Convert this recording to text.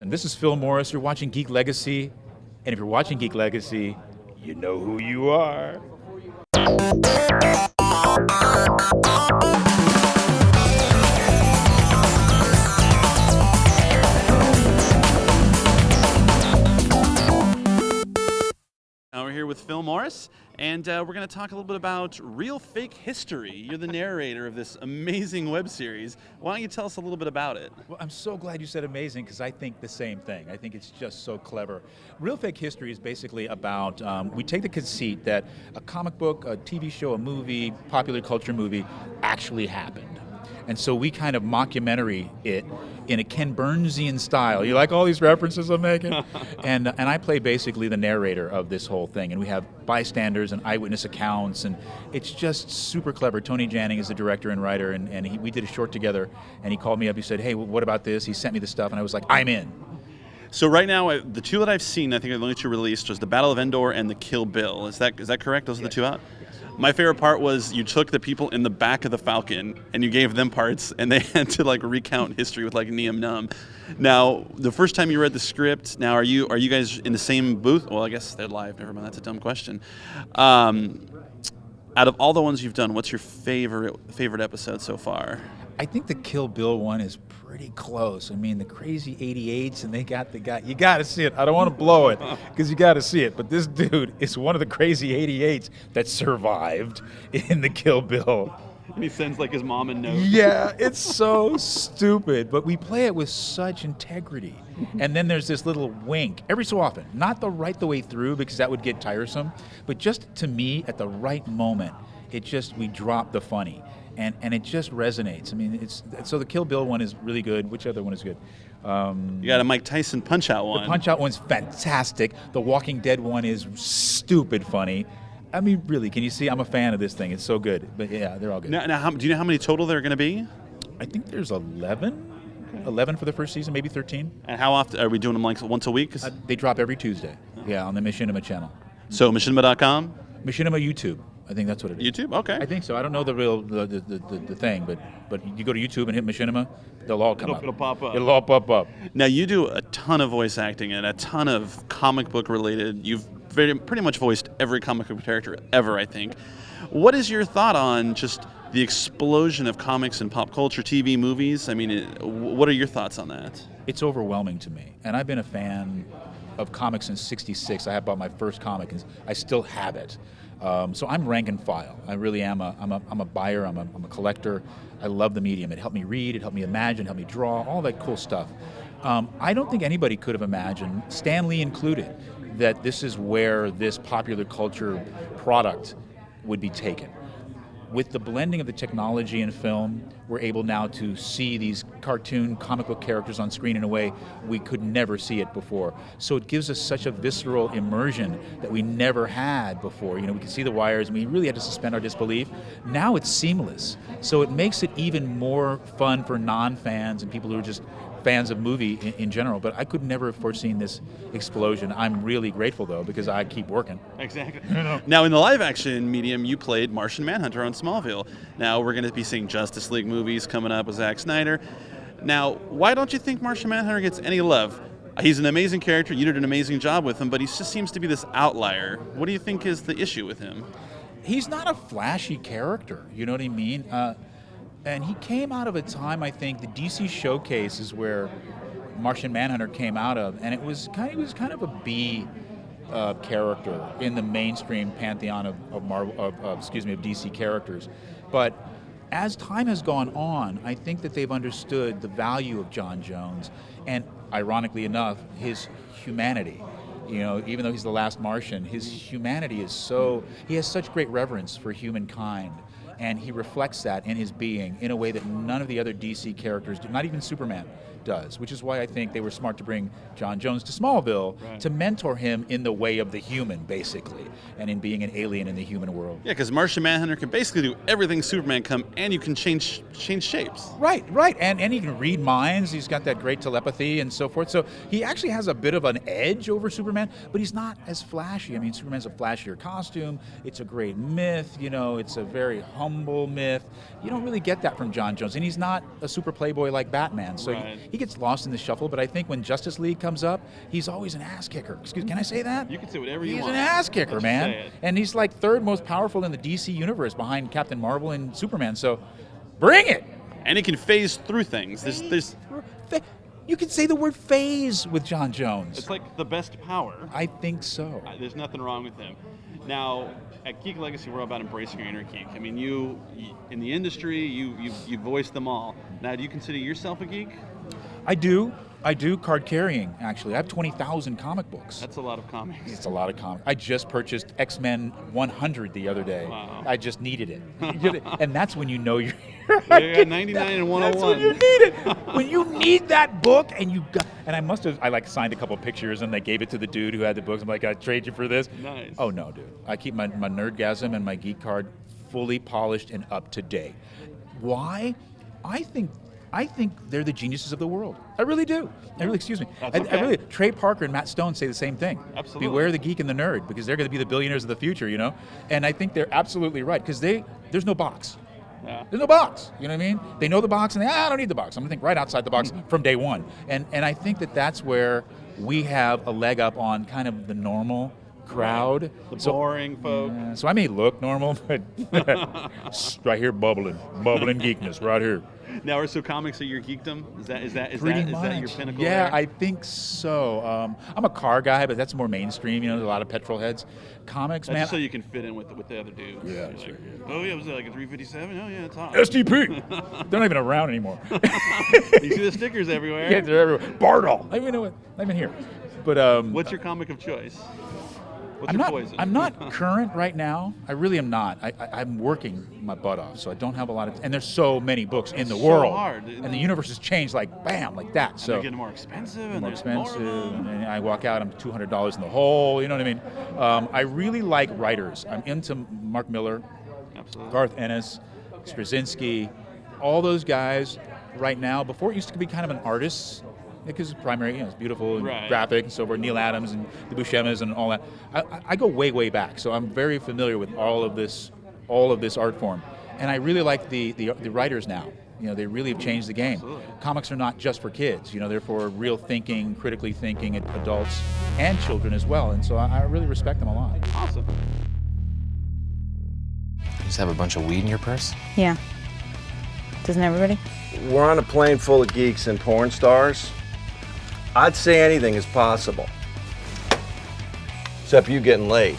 And this is Phil Morris. You're watching Geek Legacy. And if you're watching Geek Legacy, you know who you are. We're here with Phil Morris, and we're going to talk a little bit about real fake history. You're the narrator of this amazing web series. Why don't you tell us a little bit about it? Well, I'm so glad you said amazing because I think the same thing. I think it's just so clever. Real fake history is basically about, we take the conceit that a comic book, a TV show, a movie, popular culture movie actually happened. And so we kind of mockumentary it in a Ken Burnsian style. You like all these references I'm making? and I play basically the narrator of this whole thing. And we have bystanders and eyewitness accounts. And it's just super clever. Tony Janning is the director and writer. And we did a short together. And he called me up. He said, hey, what about this? He sent me the stuff. And I was like, I'm in. So right now, the two that I've seen, I think the only two released, was the Battle of Endor and the Kill Bill. Is that correct? Those are the two out? My favorite part was you took the people in the back of the Falcon and you gave them parts, and they had to recount history with Neum Num. Now, the first time you read the script, now are you guys in the same booth? Well, I guess they're live. Never mind, that's a dumb question. Out of all the ones you've done, what's your favorite episode so far? I think the Kill Bill one is pretty close. I mean, the crazy 88s, and they got the guy. You got to see it. I don't want to blow it because you got to see it. But this dude is one of the crazy 88s that survived in the Kill Bill. And he sends his mom a note. Yeah, it's so stupid. But we play it with such integrity. And then there's this little wink every so often. Not the way through because that would get tiresome. But just to me, at the right moment, we drop the funny. And it just resonates. I mean, so the Kill Bill one is really good. Which other one is good? You got a Mike Tyson Punch-Out one. The Punch-Out one's fantastic. The Walking Dead one is stupid funny. I mean, really, can you see? I'm a fan of this thing. It's so good. But yeah, they're all good. Now do you know how many total there are going to be? I think there's 11. 11 for the first season, maybe 13. And how often are we doing them? Once a week? They drop every Tuesday. Yeah, on the Machinima channel. So machinima.com? Machinima YouTube. I think that's what it is. YouTube? Okay. I think so. I don't know the thing, but you go to YouTube and hit Machinima, they'll all come up. It'll pop up. It'll all pop up. Now, you do a ton of voice acting and a ton of comic book related. You've pretty much voiced every comic book character ever, I think. What is your thought on just the explosion of comics and pop culture, TV, movies? I mean, what are your thoughts on that? It's overwhelming to me. And I've been a fan of comics since '66. I bought my first comic, and I still have it. So I'm rank and file. I really am. I'm a buyer. I'm a collector. I love the medium. It helped me read. It helped me imagine. Helped me draw. All that cool stuff. I don't think anybody could have imagined, Stan Lee included, that this is where this popular culture product would be taken. With the blending of the technology in film, we're able now to see these cartoon comic book characters on screen in a way we could never see it before. So it gives us such a visceral immersion that we never had before. You know, we could see the wires and we really had to suspend our disbelief. Now it's seamless. So it makes it even more fun for non-fans and people who are just fans of movie in general, but I could never have foreseen this explosion. I'm really grateful, though, because I keep working. Exactly. Now, in the live-action medium, you played Martian Manhunter on Smallville. Now, we're going to be seeing Justice League movies coming up with Zack Snyder. Now, why don't you think Martian Manhunter gets any love? He's an amazing character. You did an amazing job with him, but he just seems to be this outlier. What do you think is the issue with him? He's not a flashy character, you know what I mean? And he came out of a time, I think, the DC Showcase is where Martian Manhunter came out of, and he was kind of a B character in the mainstream pantheon of DC characters. But as time has gone on, I think that they've understood the value of John Jones, and ironically enough, his humanity. You know, even though he's the last Martian, his humanity is he has such great reverence for humankind. And he reflects that in his being in a way that none of the other DC characters do, not even Superman does, which is why I think they were smart to bring John Jones to Smallville to mentor him in the way of the human, basically, and in being an alien in the human world. Yeah, because Martian Manhunter can basically do everything Superman can, and you can change shapes. Right, and he can read minds. He's got that great telepathy and so forth. So he actually has a bit of an edge over Superman, but he's not as flashy. I mean, Superman's a flashier costume. It's a great myth. You know, it's a very humble myth. You don't really get that from John Jones, and he's not a super playboy like Batman. So he gets lost in the shuffle, but I think when Justice League comes up, he's always an ass kicker. Excuse, can I say that? You can say whatever you he's want. He's an ass kicker, Let's man. say it. And he's like third most powerful in the DC universe behind Captain Marvel and Superman. So bring it. And he can phase through things. There's You can say the word phase with John Jones. It's like the best power. I think so. There's nothing wrong with him. Now, at Geek Legacy, we're all about embracing your inner geek. I mean, you in the industry, you voice them all. Now, do you consider yourself a geek? I do. Card carrying, actually. I have 20,000 comic books. That's a lot of comics. It's a lot of comics. I just purchased X-Men 100 the other day. Wow. I just needed it. And that's when you know you're... You got 99 and 101. That's when you need it. When you need that book and you got... And I like signed a couple pictures and they gave it to the dude who had the books. I'm like, I trade you for this? Nice. Oh, no, dude. I keep my Nerdgasm and my Geek Card fully polished and up to date. Why? I think they're the geniuses of the world. I really do. Excuse me. That's okay. I really. Trey Parker and Matt Stone say the same thing. Absolutely. Beware the geek and the nerd, because they're going to be the billionaires of the future, you know? And I think they're absolutely right, because there's no box. Yeah. There's no box. You know what I mean? They know the box, and I don't need the box. I'm going to think right outside the box from day one. And I think that's where we have a leg up on kind of the normal crowd. The boring folk. So I may look normal, but right here bubbling geekness right here. Now, are so comics are your geekdom? Is that your pinnacle? Yeah, there? I think so. I'm a car guy, but that's more mainstream. You know, there's a lot of petrol heads. Comics, That's man. just so you can fit in with the other dudes. Yeah, You're sure, like, yeah. oh yeah, was it like a 357? Oh yeah, it's hot. SDP. They're not even around anymore. You see the stickers everywhere. Yeah, they're everywhere. Bardol. I mean, not even here. But what's your comic of choice? What's I'm your not. poison? I'm not current right now. I really am not. I'm working my butt off, so I don't have a lot of. And there's so many books in the so world, hard. and the universe has changed like bam, like that. And so they're getting more expensive, and more there's expensive, more of them. and I walk out, I'm $200 in the hole. You know what I mean? I really like writers. I'm into Mark Miller, Absolutely. Garth Ennis, Straczynski, all those guys. Right now, before it used to be kind of an artist. Because it's primary, it's beautiful and Right. graphic and so forth, Neil Adams and the Buscemi's and all that. I go way, way back, so I'm very familiar with all of this art form. And I really like the writers now. You know, they really have changed the game. Absolutely. Comics are not just for kids, you know, they're for real thinking, critically thinking adults and children as well. And so I really respect them a lot. Awesome. You just have a bunch of weed in your purse? Yeah. Doesn't everybody? We're on a plane full of geeks and porn stars. I'd say anything is possible. Except you getting laid.